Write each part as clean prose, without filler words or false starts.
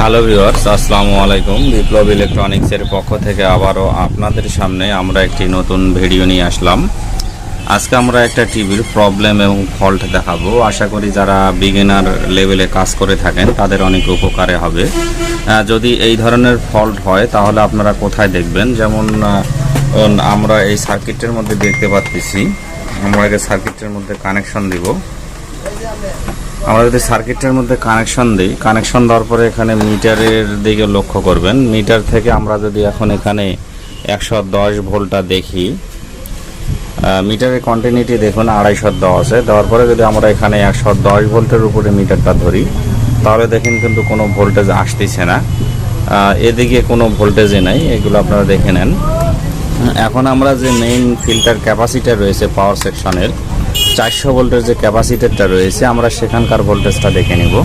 Hello viewers, আসসালামু আলাইকুম। বিপ্লব ইলেকট্রনিক্সের পক্ষ থেকে আবারও আপনাদের সামনে আমরা একটি নতুন ভিডিও নিয়ে আসলাম। আজকে আমরা একটা টিভির প্রবলেম এবং ফল্ট দেখাবো। আশা করি যারা বিগিনার লেভেলে কাজ করে থাকেন তাদের অনেক উপকারে হবে। যদি এই ধরনের ফল্ট হয় তাহলে আপনারা কোথায় দেখবেন, যেমন আমরা এই সার্কিটের মধ্যে দেখতে পাচ্ছি। আমরা আগে সার্কিটের মধ্যে কানেকশন দিব। আমরা যদি সার্কিটের মধ্যে কানেকশন দিই, কানেকশন দেওয়ার পরে এখানে মিটারের দিকে লক্ষ্য করবেন। মিটার থেকে আমরা যদি এখন এখানে 110 ভোল্টটা দেখি, মিটারের কন্টিনিউটি দেখুন 250 দেওয়া আছে। দেওয়ার পরে যদি আমরা এখানে 110 ভোল্টের উপরে মিটারটা ধরি তাহলে দেখেন কিন্তু কোনো ভোল্টেজ আসতেছে না, এদিকে কোনো ভোল্টেজই নাই। এগুলো আপনারা দেখে নেন। এখন আমরা যে মেইন ফিল্টার ক্যাপাসিটার রয়েছে পাওয়ার সেকশনের 400 ভোল্টের যে ক্যাপাসিটারটা রয়েছে, আমরা সেখানকার ভোল্টেজটা দেখে নিব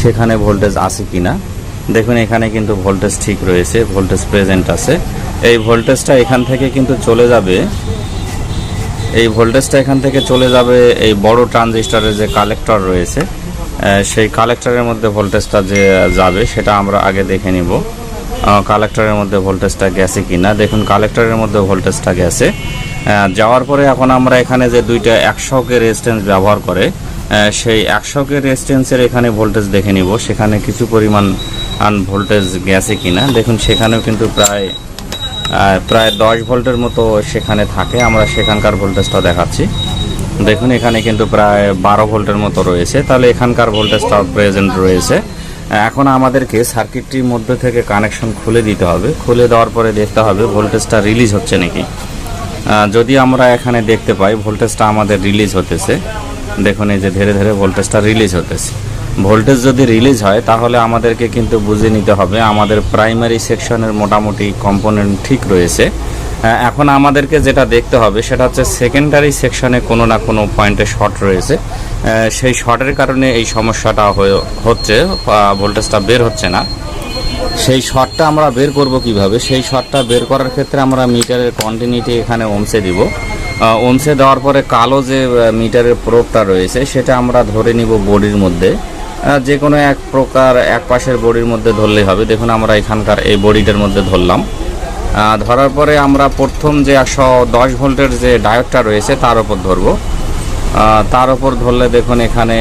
সেখানে ভোল্টেজ আছে কিনা। দেখুন এখানে কিন্তু ভোল্টেজ ঠিক রয়েছে, ভোল্টেজ প্রেজেন্ট আছে। এই ভোল্টেজটা এখান থেকে কিন্তু চলে যাবে, এই ভোল্টেজটা এখান থেকে চলে যাবে এই বড় ট্রানজিস্টরের যে কালেক্টর রয়েছে, সেই কালেক্টরের মধ্যে ভোল্টেজটা যে যাবে সেটা আমরা আগে দেখে নিব কালেক্টরের মধ্যে ভোল্টেজটা গেছে কিনা। দেখুন কালেক্টরের মধ্যে ভোল্টেজটা গেছে। যাওয়ার পরে এখন আমরা এখানে যে দুইটা 100 কে রেজিস্ট্যান্স ব্যবহার করে সেই 100 কে রেজিস্ট্যান্সের এখানে ভোল্টেজ দেখে নিব সেখানে কিছু পরিমাণ ভোল্টেজ গেছে কিনা। দেখুন সেখানেও কিন্তু প্রায় 10 ভোল্টের মতো সেখানে থাকে। আমরা সেখানকার ভোল্টেজটা দেখাচ্ছি। দেখুন এখানে কিন্তু প্রায় 12 ভোল্টের মতো রয়েছে, তাহলে এখানকার ভোল্টেজটা প্রেজেন্ট রয়েছে। এখন আমাদেরকে সার্কিটটির মধ্যে থেকে কানেকশন খুলে দিতে হবে। খুলে দেওয়ার পরে দেখতে হবে ভোল্টেজটা রিলিজ হচ্ছে নাকি। যদি আমরা এখানে দেখতে পাই ভোল্টেজটা আমাদের রিলিজ হতেছে, দেখুন এই যে ধীরে ধীরে ভোল্টেজটা রিলিজ হতেছে। ভোল্টেজ যদি রিলিজ হয় তাহলে আমাদেরকে কিন্তু বুঝে নিতে হবে আমাদের প্রাইমারি সেকশনের মোটামুটি কম্পোনেন্ট ঠিক রয়েছে। এখন আমাদেরকে যেটা দেখতে হবে সেটা হচ্ছে সেকেন্ডারি সেকশনে কোনো না কোনো পয়েন্টে শর্ট রয়েছে। সেই শর্টের কারণে এই সমস্যাটা হচ্ছে, ভোল্টেজটা বের হচ্ছে না। সেই শর্টটা আমরা বের করব কিভাবে? সেই শর্টটা বের করার ক্ষেত্রে আমরা মিটারের কন্টিনিউটি এখানে ওমসে দিব। ওমসে দেওয়ার পরে কালো যে মিটারের প্রোবটা রয়েছে সেটা আমরা ধরে নিব বডির মধ্যে, যে কোনো এক প্রকার এক পাশের বডির মধ্যে ধরলেই হবে। দেখুন আমরা এখানকার এই বডিটার মধ্যে ধরলাম। ধরার পরে আমরা প্রথম যে 110 ভোল্টের যে ডায়োডটা রয়েছে তার উপর ধরব। তার উপর ধরলে দেখুন এখানে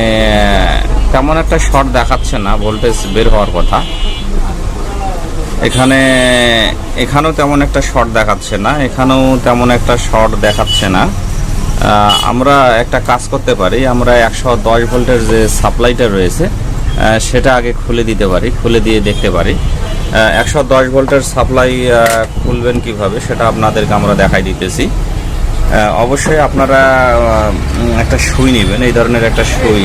তেমন একটা শর্ট দেখাচ্ছে না, ভোল্টেজ বের হওয়ার কথা। এখানেও তেমন একটা শর্ট দেখাচ্ছে না, এখানেও তেমন একটা শর্ট দেখাচ্ছে না। আমরা একটা কাজ করতে পারি, আমরা 110 ভোল্টের যে সাপ্লাইটা রয়েছে সেটা আগে খুলে দিতে পারি, খুলে দিয়ে দেখতে পারি 110 ভোল্টের সাপ্লাই খুলবেন কিভাবে সেটা আপনাদেরকে আমরা দেখাই দিতেছি। অবশ্যই আপনারা একটা সুই নেবেন, এই ধরনের একটা সুই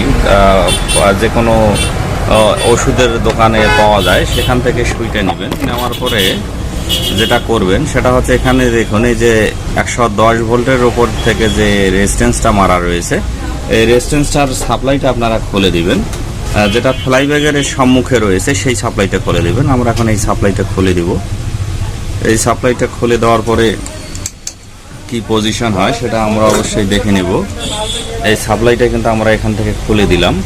যে কোনো ওষুধের দোকানে পাওয়া যায়, সেখান থেকে সুইটা নেবেন। নেওয়ার পরে যেটা করবেন সেটা হচ্ছে এখানে দেখুন এই যে 110 ভোল্টের ওপর থেকে যে রেজিস্ট্যান্সটা মারা রয়েছে, এই রেজিস্ট্যান্সটার সাপ্লাইটা আপনারা খুলে দিবেন। যেটা ফ্লাইব্যাগের সম্মুখে রয়েছে সেই সাপ্লাইটা খুলে দিবেন। আমরা এখন এই সাপ্লাইটা খুলে দিব। এই সাপ্লাইটা খুলে দেওয়ার পরে কি পজিশন হয় সেটা আমরা অবশ্যই দেখে নেব। এই সাপ্লাইটা কিন্তু আমরা এখান থেকে খুলে দিলাম।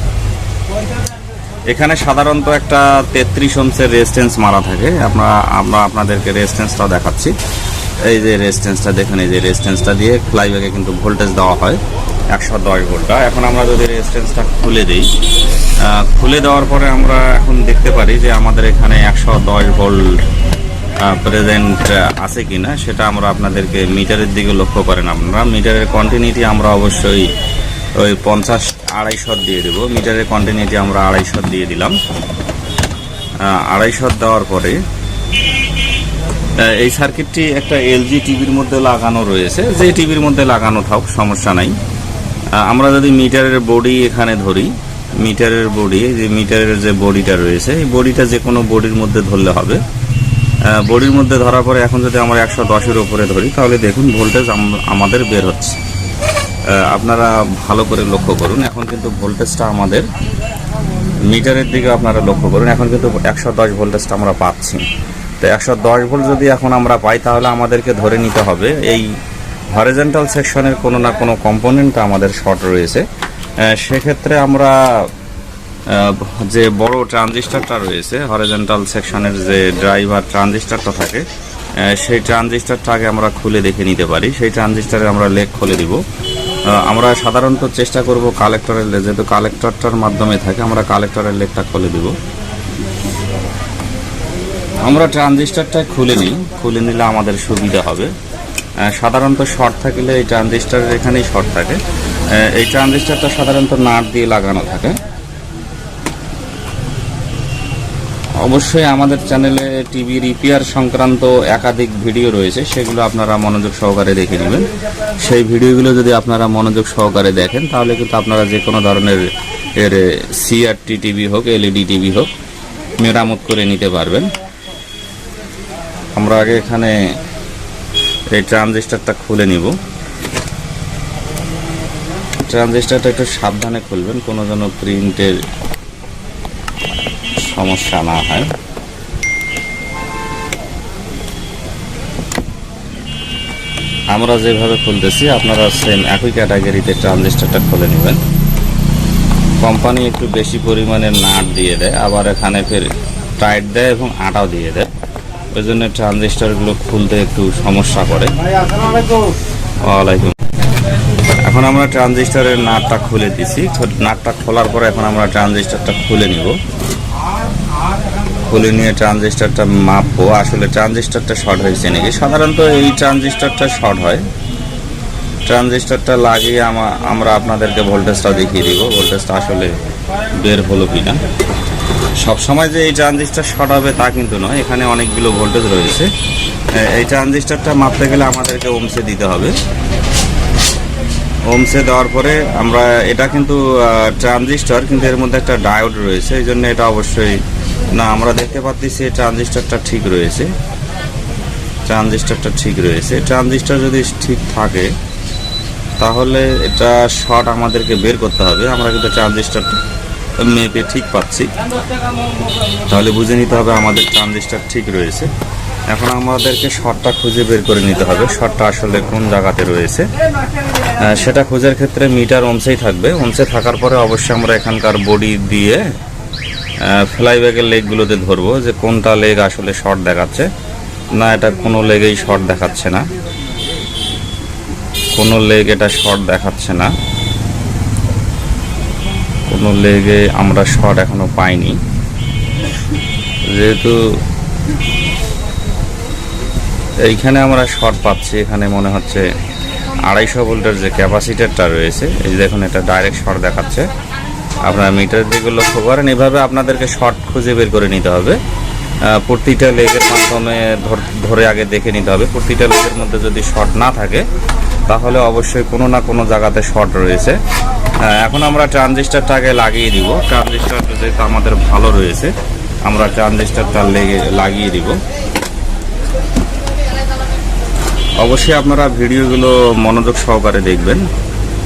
এখানে সাধারণত একটা 33 ওহমসের রেজিস্ট্যান্স মারা থাকে। আমরা আপনাদেরকে রেজিস্ট্যান্সটাও দেখাচ্ছি। এই যে রেজিস্ট্যান্সটা দেখুন, এই যে রেজিস্ট্যান্সটা দিয়ে ফ্লাইব্যাগে কিন্তু ভোল্টেজ দেওয়া হয় 110 ভোল্টটা। এখন আমরা যদি রেজিস্ট্যান্সটা খুলে দিই, খুলে দেওয়ার পরে আমরা এখন দেখতে পারি যে আমাদের এখানে 110 ভোল্ট প্রেজেন্ট আছে কিনা সেটা আমরা আপনাদেরকে মিটারের দিকে লক্ষ্য করেন। আপনারা মিটারের কন্টিনিউটি আমরা অবশ্যই ওই 50-250 দিয়ে দেবো। মিটারের কন্টিনিউটি আমরা 250 দিয়ে দিলাম। 250 দেওয়ার পরে এই সার্কিটটি একটা এলজি টিভির মধ্যে লাগানো রয়েছে, যে টিভির মধ্যে লাগানো থাক সমস্যা নাই। আমরা যদি মিটারের বডি এখানে ধরি, মিটারের বডি, যে মিটারের যে বডিটা রয়েছে এই বডিটা যে কোনো বডির মধ্যে ধরলে হবে। বডির মধ্যে ধরার পরে এখন যদি আমরা 110-এর উপরে ধরি তাহলে দেখুন ভোল্টেজ আমাদের বের হচ্ছে। আপনারা ভালো করে লক্ষ্য করুন। এখন কিন্তু ভোল্টেজটা আমাদের মিটারের দিকে আপনারা লক্ষ্য করুন, এখন কিন্তু 110 ভোল্টেজটা আমরা পাচ্ছি। তো 110 ভোল্ট যদি এখন আমরা পাই তাহলে আমাদেরকে ধরে নিতে হবে এই হরিজন্টাল সেকশনের কোনো না কোনো কম্পোনেন্ট আমাদের শর্ট রয়েছে। সেক্ষেত্রে আমরা যে বড় ট্রানজিস্টরটা রয়েছে হরিজন্টাল সেকশনের যে ড্রাইভার ট্রানজিস্টরটা থাকে, সেই ট্রানজিস্টরটা আগে আমরা খুলে দেখে নিতে পারি। সেই ট্রানজিস্টরে আমরা লেগ খুলে দিব। আমরা সাধারণত চেষ্টা করব কালেক্টরের লেগ, যেহেতু কালেক্টরটার মাধ্যমে থাকে, আমরা কালেক্টরের লেগটা খুলে দিব। আমরা ট্রানজিস্টরটা খুলে নিই, খুলে নিলে আমাদের সুবিধা হবে। সাধারণত শর্ট থাকলে এই ট্রানজিস্টরের এখানেই শর্ট থাকে। এই ট্রানজিস্টরটা সাধারণত নাট দিয়ে লাগানো থাকে। অবশ্যই আমাদের চ্যানেলে টিভি রিপেয়ার সংক্রান্ত একাধিক ভিডিও রয়েছে, সেগুলো আপনারা মনোযোগ সহকারে দেখে নেবেন। সেই ভিডিওগুলো যদি আপনারা মনোযোগ সহকারে দেখেন, তাহলে কিন্তু আপনারা যে কোনো ধরনের সিআরটি টিভি হোক, এলইডি টিভি হোক, মেরামত করে নিতে পারবেন। আমরা আগে এখানে এই ট্রানজিস্টরটা খুলে নিব। ট্রানজিস্টরটা একটু সাবধানে খুলবেন, কোনো যেন প্রিন্টের সমস্যা না হয়। আমরা যেভাবে খুলতেছি আপনারা সেম একই ক্যাটাগরিতে ট্রানজিস্টরটা খুলে নেবেন। কোম্পানি একটু বেশি পরিমাণে নাট দিয়ে দেয়, আবার এখানে ফের টাইট দেয় এবং আটাও দিয়ে দেয়, ওই জন্য ট্রানজিস্টরগুলো খুলতে একটু সমস্যা করে। ওয়ালাইকুম। এখন আমরা ট্রানজিস্টরের নাটটা খুলে দিছি। নাটটা খোলার পরে এখন আমরা ট্রানজিস্টরটা খুলে নিব। খুলে নিয়ে ট্রানজিস্টরটা মাপবো, আসলে ট্রানজিস্টরটা শর্ট হয়েছে নাকি। সাধারণত এই ট্রানজিস্টরটা শর্ট হয়। ট্রানজিস্টরটা লাগিয়ে আমরা আপনাদেরকে ভোল্টেজটা দেখিয়ে দিব, ভোল্টেজটা আসলে বের হলো কিনা। সবসময় যে এই ট্রানজিস্টর শর্ট হবে তা কিন্তু নয়, এখানে অনেকগুলো ভোল্টেজ রয়েছে। এই ট্রানজিস্টরটা মাপতে গেলে আমাদেরকে ওমসে দিতে হবে। ওমসে দেওয়ার পরে আমরা, এটা কিন্তু ট্রানজিস্টর, কিন্তু এর মধ্যে একটা ডায়োড রয়েছে, এই জন্য এটা অবশ্যই না, আমরা দেখতে পাচ্ছি ট্রানজিস্টরটা ঠিক রয়েছে। ট্রানজিস্টরটা ঠিক রয়েছে। ট্রানজিস্টর যদি ঠিক থাকে তাহলে এটা শর্ট আমাদেরকে বের করতে হবে। আমরা কিন্তু ট্রানজিস্টরটা মেপে ঠিক পাচ্ছি, তাহলে বুঝে নিতে হবে আমাদের ট্রানজিস্টর ঠিক রয়েছে। এখন আমাদেরকে শর্টটা খুঁজে বের করে নিতে হবে, শর্টটা আসলে কোন জায়গাতে রয়েছে। সেটা খোঁজার ক্ষেত্রে মিটার ওমসেই থাকবে। ওমসে থাকার পরে অবশ্যই আমরা এখানকার বডি দিয়ে ফ্লাইব্যাগের লেগগুলোতে ধরবো যে কোনটা লেগ আসলে শর্ট দেখাচ্ছে। না, এটা কোনো লেগেই শর্ট দেখাচ্ছে না, কোনো লেগ এটা শর্ট দেখাচ্ছে না, কোনো লেগে আমরা শর্ট এখনো পাইনি। যেহেতু এইখানে আমরা শর্ট পাচ্ছি, এখানে মনে হচ্ছে 250 ভোল্টের যে ক্যাপাসিটারটা রয়েছে, এই দেখুন এটা ডাইরেক্ট শর্ট দেখাচ্ছে। আপনারা মিটার দিকে লক্ষ্য করেন, এভাবে আপনাদেরকে শর্ট খুঁজে বের করে নিতে হবে। প্রতিটা লেগের মাধ্যমে ধরে আগে দেখে নিতে হবে। প্রতিটা লেগের মধ্যে যদি শর্ট না থাকে তাহলে অবশ্যই কোনো না কোনো জায়গাতে শর্ট রয়েছে। এখন আমরা ট্রানজিস্টরটা আগে লাগিয়ে দিব। ট্রানজিস্টর যেহেতু আমাদের ভালো রয়েছে, আমরা ট্রানজিস্টরটা লাগিয়ে দিব। অবশ্যই আপনারা ভিডিওগুলো মনোযোগ সহকারে দেখবেন,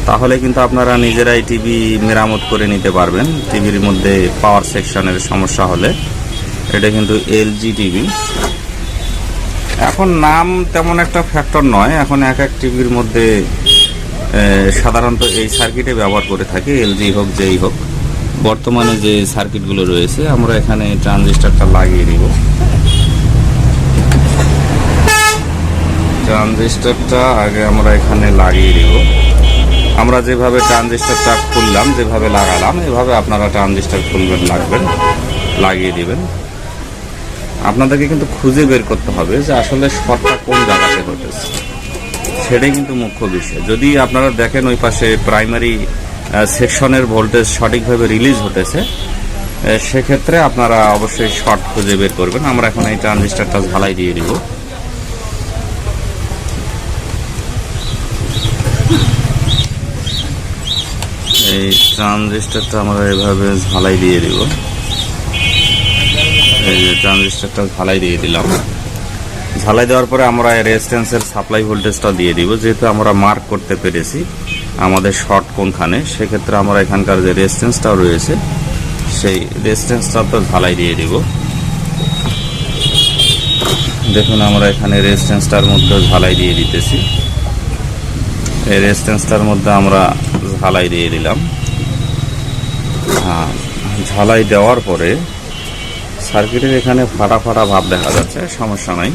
তাহলে কিন্তু আপনারা নিজেরাই টিভি মেরামত করে নিতে পারবেন। টিভির মধ্যে পাওয়ার সেকশনের সমস্যা হলে, এটা কিন্তু এলজি টিভি। এখন নাম তেমন একটা ফ্যাক্টর নয়, এখন এক এক টিভির মধ্যে সাধারণত এই সার্কিটে ব্যবহার করে থাকে, এলজি হোক যেই হোক। বর্তমানে যে সার্কিটগুলো রয়েছে, আমরা এখানে ট্রানজিস্টরটা লাগিয়ে দিব। ট্রানজিস্টরটা আগে আমরা এখানে লাগিয়ে দিব। আমরা যেভাবে ট্রানজিস্টরটা খুললাম, যেভাবে লাগালাম, এভাবে আপনারা ট্রানজিস্টর খুলবেন, লাগিয়ে দিবেন। আপনাদেরকে কিন্তু খুঁজে বের করতে হবে যে আসলে শর্টটা কোন জায়গাতে ঘটেছে, সেটাই কিন্তু মুখ্য বিষয়। যদি আপনারা দেখেন ওই পাশে প্রাইমারি সেকশনের ভোল্টেজ সঠিকভাবে রিলিজ হতেছে, সেক্ষেত্রে আপনারা অবশ্যই শর্ট খুঁজে বের করবেন। আমরা এখন এই ট্রানজিস্টরটা ঝালাই দিয়ে দিব। এই ট্রানজিস্টরটা আমরা এভাবে ঝালাই দিয়ে দিব। এই যে ট্রানজিস্টরটা ঝালাই দিয়ে দিলাম। ঝালাই দেওয়ার পরে আমরা রেজিস্ট্যান্সের সাপ্লাই ভোল্টেজটা দিয়ে দিব। যেহেতু আমরা মার্ক করতে পেরেছি আমাদের শর্ট কোনখানে, সেক্ষেত্রে আমরা এখানকার যে রেজিস্ট্যান্সটাও রয়েছে সেই রেজিস্ট্যান্সটা তো ঝালাই দিয়ে দিব। দেখুন আমরা এখানে রেজিস্ট্যান্সটার মধ্যে ঝালাই দিয়ে দিতেছি। এই রেজিস্ট্যান্সটার মধ্যে আমরা ঝালাই দিয়ে দিলাম। ঝালাই দেওয়ার পরে সার্কিটের এখানে ফাটা ফাটা ভাব দেখা যাচ্ছে, সমস্যা নাই।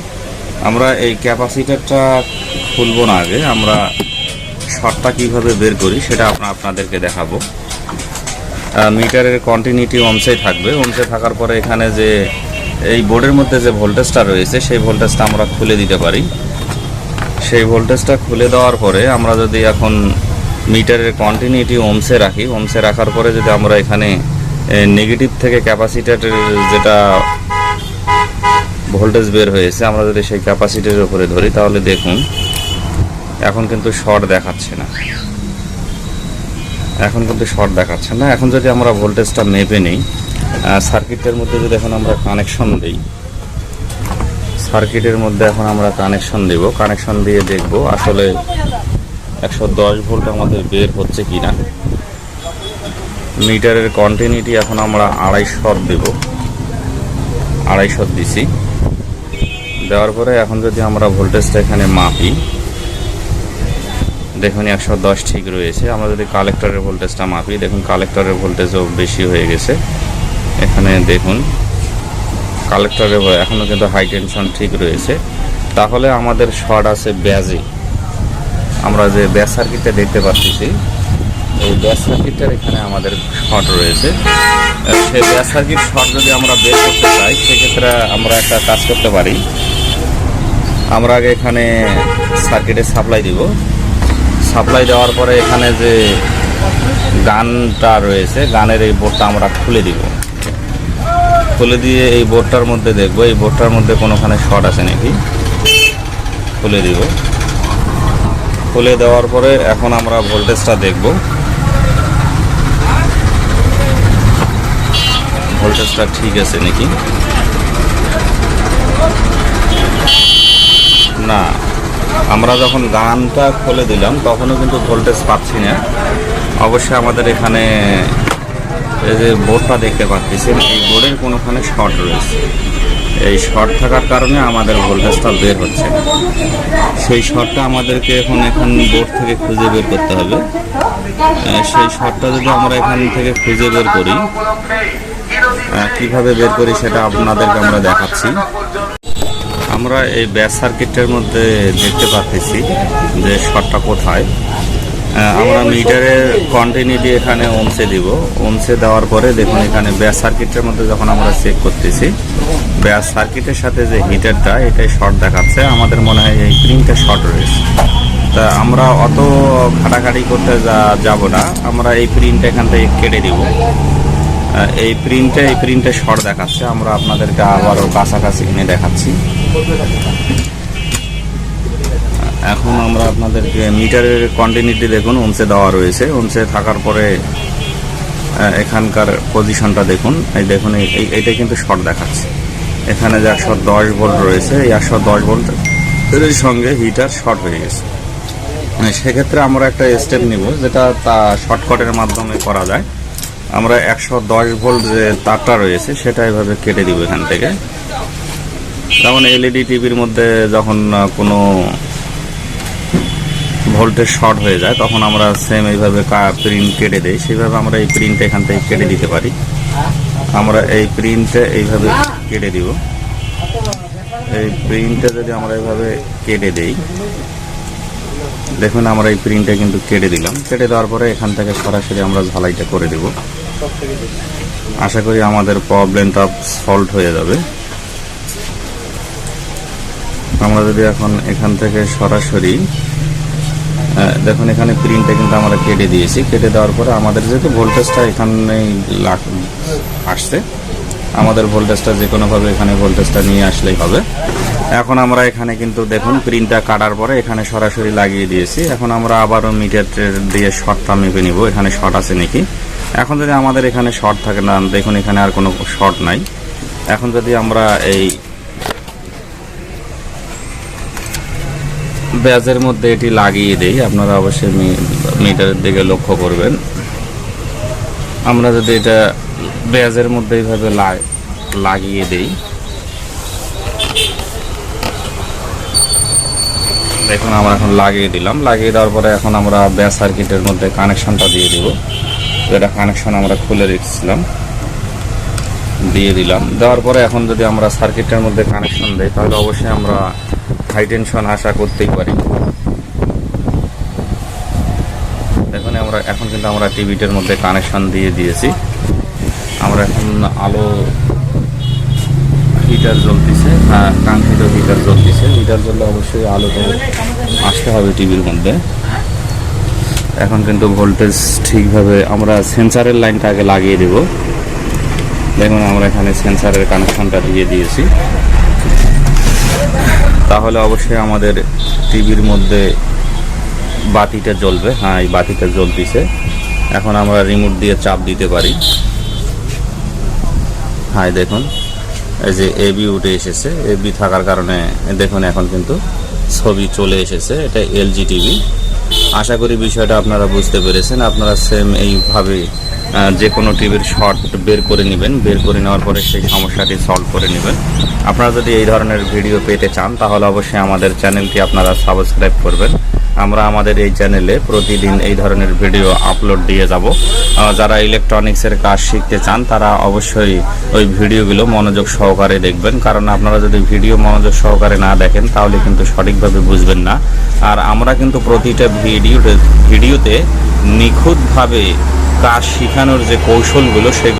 আমরা এই ক্যাপাসিটরটা খুলবো না, আগে আমরা শর্টটা কিভাবে বের করি সেটা আপনাদেরকে দেখাবো। মিটারের কন্টিনিউটি ওমসে থাকবে, ওমসে থাকার পরে এখানে যে এই বোর্ডের মধ্যে যে ভোল্টেজটা রয়েছে সেই ভোল্টেজটা আমরা খুলে দিতে পারি। সেই ভোল্টেজটা খুলে দেওয়ার পরে আমরা যদি এখন মিটারের কন্টিনিউটি ওমসে রাখি, ওমসে রাখার পরে যদি আমরা এখানে নেগেটিভ থেকে ক্যাপাসিটরের যেটা ভোল্টেজ বের হয়েছে আমরা যদি সেই ক্যাপাসিটরের উপরে ধরি, তাহলে দেখুন এখন কিন্তু শর্ট দেখাচ্ছে না, এখন কিন্তু শর্ট দেখাচ্ছে না। এখন যদি আমরা ভোল্টেজটা মেপে নিই, সার্কিটের মধ্যে যদি এখন আমরা কানেকশন দিই, সার্কিটের মধ্যে এখন আমরা কানেকশন দেব, কানেকশন দিয়ে দেখব আসলে 110 ভোল্ট আমাদের বের হচ্ছে কিনা। মিটারের কন্টিনিউটি এখন আমরা 250 দেব, 250 দিছি। দেওয়ার পরে এখন যদি আমরা ভোল্টেজটা এখানে মাপি, দেখুন 110 ঠিক রয়েছে। আমরা যদি কালেক্টরের ভোল্টেজটা মাপি, দেখুন কালেক্টরের ভোল্টেজও বেশি হয়ে গেছে। এখানে দেখুন কালেক্টরের এখনও কিন্তু হাই টেনশন ঠিক রয়েছে। তাহলে আমাদের শর্ট আছে ব্যাজে। আমরা যে ব্যাজ সার্কিটটা দেখতে পাচ্ছি, এই ব্যাজ সার্কিটটার এখানে আমাদের শর্ট রয়েছে। সেই ব্যাজ সার্কিট শর্ট যদি আমরা বের করতে চাই, সেক্ষেত্রে আমরা একটা কাজ করতে পারি। আমরা আগে এখানে সার্কিটে সাপ্লাই দিব, সাপ্লাই দেওয়ার পরে এখানে যে গানটা রয়েছে, গানের এই বোর্ডটা আমরা খুলে দিব। খুলে দিয়ে এই বোর্ডটার মধ্যে দেখব এই বোর্ডটার মধ্যে কোনোখানে শর্ট আছে নাকি, খুলে দিব। খুলে দেওয়ার পরে এখন আমরা ভোল্টেজটা দেখব, ভোল্টেজটা ঠিক আছে নাকি না। আমরা যখন গানটা খুলে দিলাম তখনও কিন্তু ভোল্টেজ পাচ্ছি না। অবশ্যই আমাদের এখানে এই যে বোর্ডটা দেখতে পাচ্ছেন, এই বোর্ডের কোনোখানে শর্ট রয়েছে। এই শর্ট থাকার কারণে আমাদের ভোল্টেজটা বের হচ্ছে। সেই শর্টটা আমাদেরকে এখন বোর্ড থেকে খুঁজে বের করতে হবে। সেই শর্টটা যদি আমরা এখান থেকে খুঁজে বের করি, কিভাবে বের করি সেটা আপনাদেরকে আমরা দেখাচ্ছি। আমরা এই ব্যাজ সার্কিটের মধ্যে দেখতে পাচ্ছি যে শর্টটা কোথায়। আমরা মিটারের কন্টিনিউটি এখানে ওমসে দিব, ওমসে দেওয়ার পরে দেখুন এখানে ব্যাজ সার্কিটের মধ্যে যখন আমরা চেক করতেছি, ব্যাজ সার্কিটের সাথে যে হিটারটা এটাই শর্ট দেখাচ্ছে। আমাদের মনে হয় এই প্রিন্টটা শর্ট রয়েছে। তা আমরা অত খাটাখাটি করতে যাব না, আমরা এই প্রিন্টটা এখান থেকে কেটে দিব। এই প্রিন্টে শর্ট দেখাচ্ছে। আমরা আপনাদেরকে আবারও কাছাকাছি এনে দেখাচ্ছি। এখন আমরা আপনাদেরকে মিটারের কন্টিনিউটি দেখুন ওমসে দেওয়া রয়েছে। ওমসে থাকার পরে এখানকার পজিশনটা দেখুন, এই দেখুন এইটা কিন্তু শর্ট দেখাচ্ছে। এখানে যে 110 ভোল্ট রয়েছে, এই 110 ভোল্টের সঙ্গে হিটার শর্ট হয়ে গেছে। সেক্ষেত্রে আমরা একটা স্টেপ নিব, যেটা শর্টকাটের মাধ্যমে করা যায়। আমরা 110 ভোল্ট যে তারটা রয়েছে সেটা এভাবে কেটে দিব এখান থেকে। যেমন এলইডি টিভির মধ্যে যখন কোনো ভোল্টেজ শর্ট হয়ে যায় তখন আমরা সেম এইভাবে প্রিন্ট কেটে দেই, সেইভাবে আমরা এই প্রিন্টটা এখান থেকে কেটে দিতে পারি। আমরা এই প্রিন্টটা এইভাবে কেটে দিব। এই প্রিন্টটা যদি আমরা এইভাবে কেটে দেই, দেখুন আমরা এই প্রিন্টটা কিন্তু কেটে দিলাম। কেটে দেওয়ার পরে এখান থেকে সরাসরি আমরা ঝালাইটা করে দেব। আশা করি আমাদের প্রবলেমটা সলভ হয়ে যাবে। আমরা যদি এখন এখান থেকে সরাসরি দেখুন এখানে প্রিন্টটা কিন্তু আমরা কেটে দিয়েছি। কেটে দেওয়ার পরে আমাদের যেহেতু ভোল্টেজটা এখানে আসছে, আমাদের ভোল্টেজটা যে কোনোভাবে এখানে ভোল্টেজটা নিয়ে আসলেই হবে। এখন আমরা এখানে কিন্তু দেখুন প্রিন্টটা কাটার পরে এখানে সরাসরি লাগিয়ে দিয়েছি। এখন আমরা আবারও মিটার দিয়ে শর্টটা মেপে নিব, এখানে শর্ট আছে নাকি। এখন যদি আমাদের এখানে শর্ট থাকে না, দেখুন এখানে আর কোনো শর্ট নাই। এখন যদি আমরা এই ব্যাজের মধ্যে এটি লাগিয়ে দেই, আপনারা অবশ্যই মিটারের দিকে লক্ষ্য করবেন। আমরা যদি এটা ব্যাজের মধ্যে এইভাবে লাগিয়ে দেই, দেখুন আমরা এখন লাগিয়ে দিলাম। লাগিয়ে দেওয়ার পরে এখন আমরা ব্যাজ সার্কিটের মধ্যে কানেকশনটা দিয়ে দিব, যেটা কানেকশন আমরা খুলে রেখেছিলাম। দিয়ে দিলাম। দেওয়ার পরে এখন যদি আমরা সার্কিটের মধ্যে কানেকশন দিই তাহলে অবশ্যই আমরা হাই টেনশন আশা করতেই পারি। দেখুন এখন কিন্তু আমরা টিভিটার মধ্যে কানেকশন দিয়ে দিয়েছি। আমরা এখন আলো হিটার জ্বলতেছে, কাঙ্ক্ষিত হিটার জ্বলতেছে। হিটার জ্বললে অবশ্যই আলো তো আসতে হবে টিভির মধ্যে। এখন কিন্তু ভোল্টেজ ঠিকভাবে আমরা সেন্সারের লাইনটা আগে লাগিয়ে দেব। দেখুন আমরা এখানে সেন্সারের কানেকশনটা দিয়ে দিয়েছি, তাহলে অবশ্যই আমাদের টিভির মধ্যে বাতিটা জ্বলবে। এই বাতিটা জ্বলতেছে। এখন আমরা রিমোট দিয়ে চাপ দিতে পারি। দেখুন এই যে এবি উঠে এসেছে। এবি থাকার কারণে দেখুন এখন কিন্তু ছবি চলে এসেছে। এটা এলজি টিভি। আশা করি বিষয়টা আপনারা বুঝতে পেরেছেন। আপনারা সেম এইভাবে যে কোনো টিভির শর্ট বের করে নেবেন। বের করে নেওয়ার পরে সেই সমস্যাটি সলভ করে নেবেন। আপনারা যদি এই ধরনের ভিডিও পেতে চান তাহলে অবশ্যই আমাদের চ্যানেলটি আপনারা সাবস্ক্রাইব করবেন। আমরা আমাদের এই চ্যানেলে প্রতিদিন এই ধরনের ভিডিও আপলোড দিয়ে যাব। যারা ইলেকট্রনিক্সের কাজ শিখতে চান তারা অবশ্যই ওই ভিডিওগুলো মনোযোগ সহকারে দেখবেন, কারণ আপনারা যদি ভিডিও মনোযোগ সহকারে না দেখেন তাহলে কিন্তু সঠিকভাবে বুঝবেন না। আর আমরা কিন্তু প্রতিটা ভিডিওতে নিখুঁতভাবে কাজ শেখানোর যে কৌশলগুলো সেগুলো